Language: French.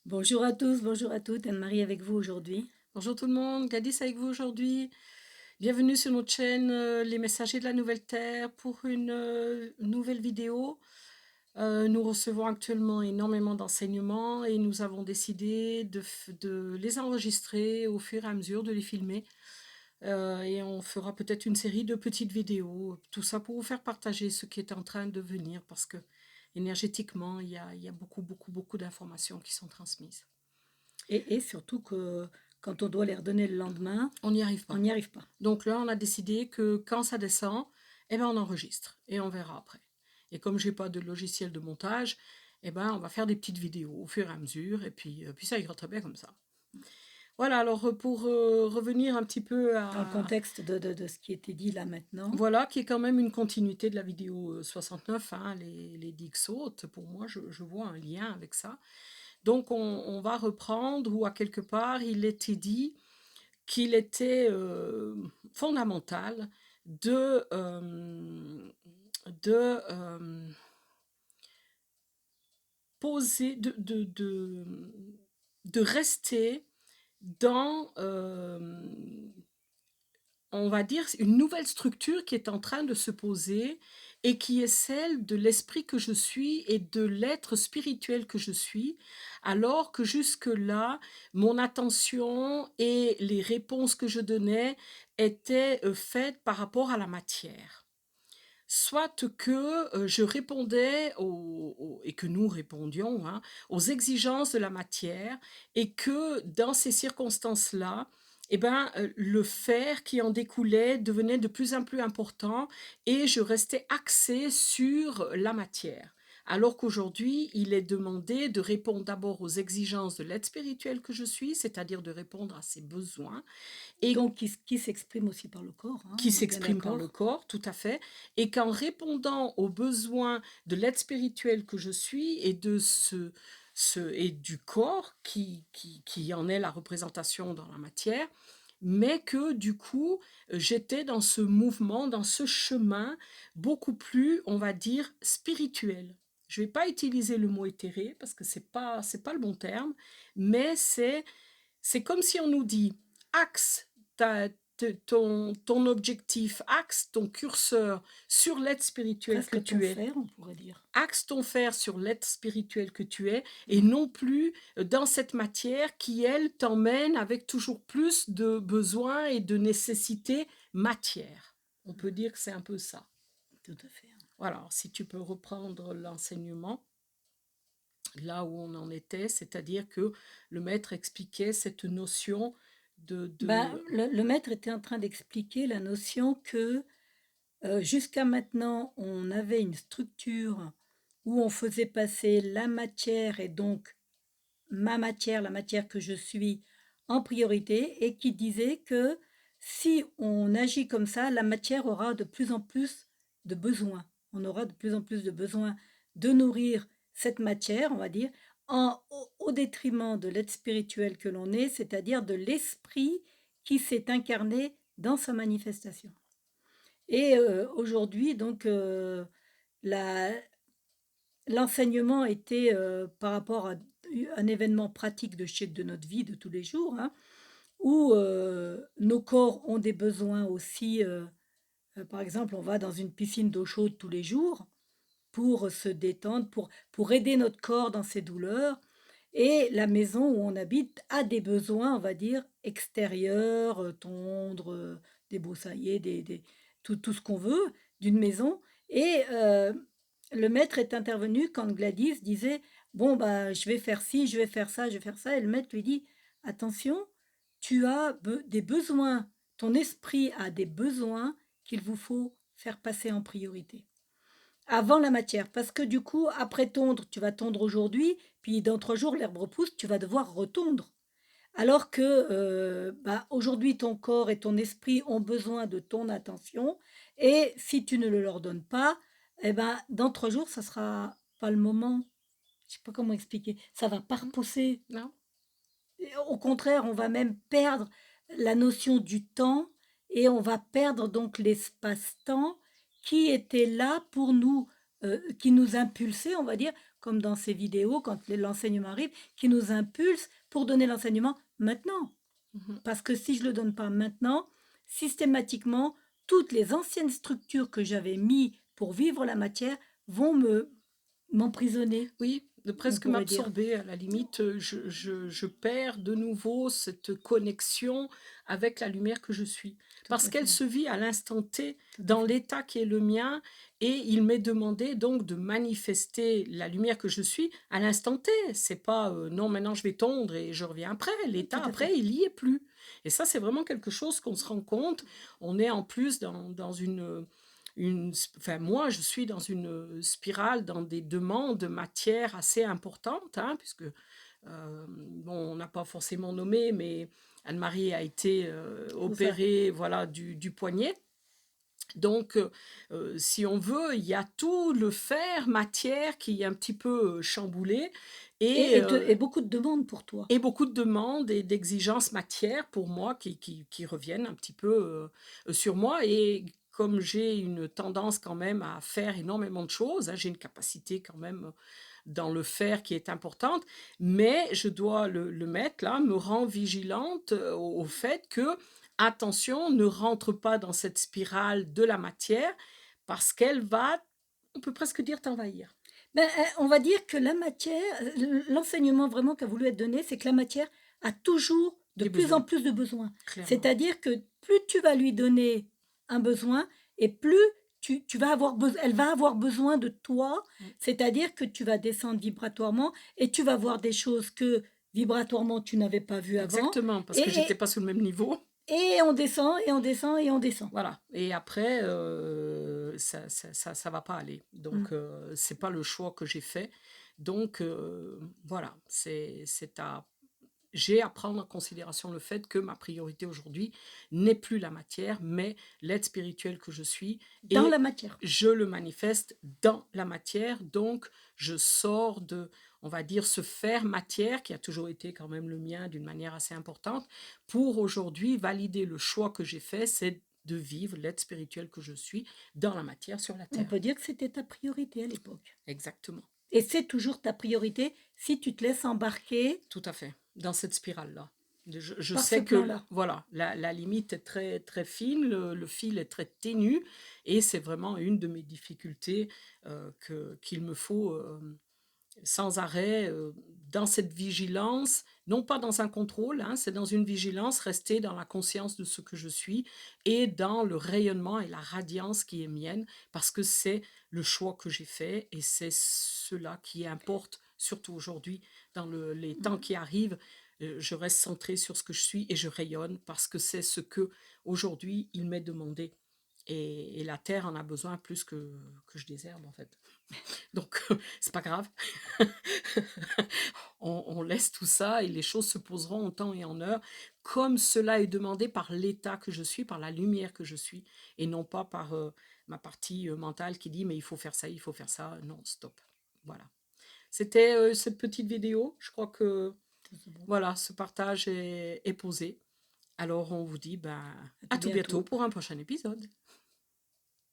Bonjour à tous, bonjour à toutes, Anne-Marie avec vous aujourd'hui. Bonjour tout le monde, Gladys avec vous aujourd'hui. Bienvenue sur notre chaîne Les Messagers de la Nouvelle Terre pour une nouvelle vidéo. Nous recevons actuellement énormément d'enseignements et nous avons décidé de les enregistrer au fur et à mesure, de les filmer. Et on fera peut-être une série de petites vidéos, tout ça pour vous faire partager ce qui est en train de venir parce que énergétiquement, il y a beaucoup, beaucoup, beaucoup d'informations qui sont transmises. Et surtout que quand on doit les redonner le lendemain, On n'y arrive on pas. n'y arrive pas. Donc là, on a décidé que quand ça descend, eh ben, on enregistre et on verra après. Et comme j'ai pas de logiciel de montage, eh ben, on va faire des petites vidéos au fur et à mesure et puis ça ira très bien comme ça. Voilà, alors pour revenir un petit peu Dans le à... contexte de ce qui était dit là maintenant. Voilà, qui est quand même une continuité de la vidéo 69, hein, les dix sautes. Pour moi, je vois un lien avec ça. Donc on va reprendre où à quelque part il était dit qu'il était fondamental de, de poser, de rester dans, on va dire, une nouvelle structure qui est en train de se poser et qui est celle de l'esprit que je suis et de l'être spirituel que je suis, alors que jusque-là, mon attention et les réponses que je donnais étaient faites par rapport à la matière. Soit que je répondais et que nous répondions, hein, aux exigences de la matière et que dans ces circonstances-là, eh ben, le faire qui en découlait devenait de plus en plus important et je restais axée sur la matière. Alors qu'aujourd'hui, il est demandé de répondre d'abord aux exigences de l'aide spirituelle que je suis, c'est-à-dire de répondre à ses besoins, et Donc qui s'exprime aussi par le corps, hein, qui on est bien s'exprime par le d'accord. corps, tout à fait, et qu'en répondant aux besoins de l'aide spirituelle que je suis et de et du corps qui en est la représentation dans la matière, mais que du coup, j'étais dans ce mouvement, dans ce chemin beaucoup plus, on va dire, spirituel. Je ne vais pas utiliser le mot éthéré parce que c'est pas le bon terme, mais c'est comme si on nous dit axe ton objectif, axe ton curseur sur l'être spirituel que Presque ton tu es, fer, on pourrait dire. axe ton fer sur l'être spirituel que tu es, et Mhm. non plus dans cette matière qui, elle, t'emmène avec toujours plus de besoins et de nécessités matière. On peut dire que c'est un peu ça. Tout à fait. Voilà, alors, si tu peux reprendre l'enseignement là où on en était, c'est-à-dire que le maître expliquait cette notion Ben, de... le maître était en train d'expliquer la notion que jusqu'à maintenant, on avait une structure où on faisait passer la matière et donc ma matière, la matière que je suis, en priorité et qui disait que si on agit comme ça, la matière aura de plus en plus de besoins. On aura de plus en plus de besoin de nourrir cette matière, on va dire, au détriment de l'être spirituel que l'on est, c'est-à-dire de l'esprit qui s'est incarné dans sa manifestation. Et aujourd'hui, donc, la, l'enseignement était par rapport à un événement pratique de notre vie de tous les jours, hein, où nos corps ont des besoins aussi. Par exemple, on va dans une piscine d'eau chaude tous les jours pour se détendre, pour aider notre corps dans ses douleurs. Et la maison où on habite a des besoins, on va dire, extérieurs, tondre, débroussailler, tout ce qu'on veut d'une maison. Et le maître est intervenu quand Gladys disait, bon, bah, je vais faire ci, je vais faire ça, je vais faire ça. Et le maître lui dit, attention, tu as des besoins, ton esprit a des besoins qu'il vous faut faire passer en priorité avant la matière. Parce que du coup, après tondre, tu vas tondre aujourd'hui, puis dans 3 jours, l'herbe repousse, tu vas devoir retondre. Alors que bah, aujourd'hui, ton corps et ton esprit ont besoin de ton attention, et si tu ne le leur donnes pas, eh ben, dans 3 jours, ça sera pas le moment. Je sais pas comment expliquer. Ça va pas repousser. Non. Et au contraire, on va même perdre la notion du temps et on va perdre donc l'espace-temps qui était là pour nous, qui nous impulsait, on va dire, comme dans ces vidéos, quand l'enseignement arrive, qui nous impulse pour donner l'enseignement maintenant. Mhm. Parce que si je ne le donne pas maintenant, systématiquement, toutes les anciennes structures que j'avais mis pour vivre la matière vont m'emprisonner, Oui, de on presque pourrait dire. m'absorber. À la limite, je perds de nouveau cette connexion avec la lumière que je suis. Tout Parce à qu'elle fait, se vit à l'instant T, tout à dans fait. l'état qui est le mien, et il m'est demandé donc de manifester la lumière que je suis à l'instant T. C'est pas non, maintenant je vais tondre et je reviens après. L'état Tout à après, fait. il y est plus. Et ça, c'est vraiment quelque chose qu'on se rend compte. On est en plus dans enfin, moi, je suis dans une spirale, dans des demandes de matière assez importantes, hein, puisque, bon, on n'a pas forcément nommé, mais Anne-Marie a été Tout ça. opérée, voilà, du poignet. Donc, si on veut, il y a tout le fer, matière qui est un petit peu chamboulé Et, et, et, de- et beaucoup de demandes pour toi. et beaucoup de demandes et d'exigences matière pour moi qui reviennent un petit peu sur moi. Et comme j'ai une tendance quand même à faire énormément de choses, hein, j'ai une capacité quand même dans le faire qui est importante, mais je dois le mettre là, me rend vigilante au fait que, attention, ne rentre pas dans cette spirale de la matière parce qu'elle va, on peut presque dire, t'envahir. Ben, on va dire que la matière, l'enseignement vraiment qui a voulu être donné, c'est que la matière a toujours de Des plus en besoins, plus de besoins. clairement. C'est-à-dire que plus tu vas lui donner un besoin et plus tu vas elle va avoir besoin de toi. Mm. C'est-à-dire que tu vas descendre vibratoirement et tu vas voir des choses que vibratoirement tu n'avais pas vues avant. Exactement, parce Et, que j'étais et, pas sur le même niveau. et on descend et on descend et on descend. Voilà, et après, ça va pas aller. Mm. Donc, c'est pas le choix que j'ai fait. Donc, voilà, c'est à j'ai à prendre en considération le fait que ma priorité aujourd'hui n'est plus la matière, mais l'être spirituel que je suis, Dans et la matière. je le manifeste dans la matière. Donc, je sors de, on va dire, ce faire matière qui a toujours été quand même le mien d'une manière assez importante, pour aujourd'hui valider le choix que j'ai fait, c'est de vivre l'être spirituel que je suis dans la matière sur la On terre. peut dire que c'était ta priorité à l'époque. Exactement, Et c'est toujours ta priorité si tu te laisses embarquer tout à fait, dans cette spirale-là. Je par ce sais que plan-là. voilà, la limite est très, très fine, le fil est très ténu, et c'est vraiment une de mes difficultés qu'il me faut sans arrêt, dans cette vigilance, non pas dans un contrôle, hein, c'est dans une vigilance, rester dans la conscience de ce que je suis et dans le rayonnement et la radiance qui est mienne, parce que c'est le choix que j'ai fait et c'est cela qui importe, surtout aujourd'hui, dans les temps qui arrivent. Je reste centrée sur ce que je suis et je rayonne parce que c'est ce que aujourd'hui il m'est demandé. Et la terre en a besoin plus que je désherbe en fait. Donc, c'est pas grave. On laisse tout ça et les choses se poseront en temps et en heure, comme cela est demandé par l'état que je suis, par la lumière que je suis, et non pas par ma partie mentale qui dit mais il faut faire ça, il faut faire ça. Non, stop. Voilà. C'était cette petite vidéo. Je crois que C'est bon. voilà, ce partage est posé. Alors on vous dit ben, À à tout tout bientôt bientôt. pour un prochain épisode.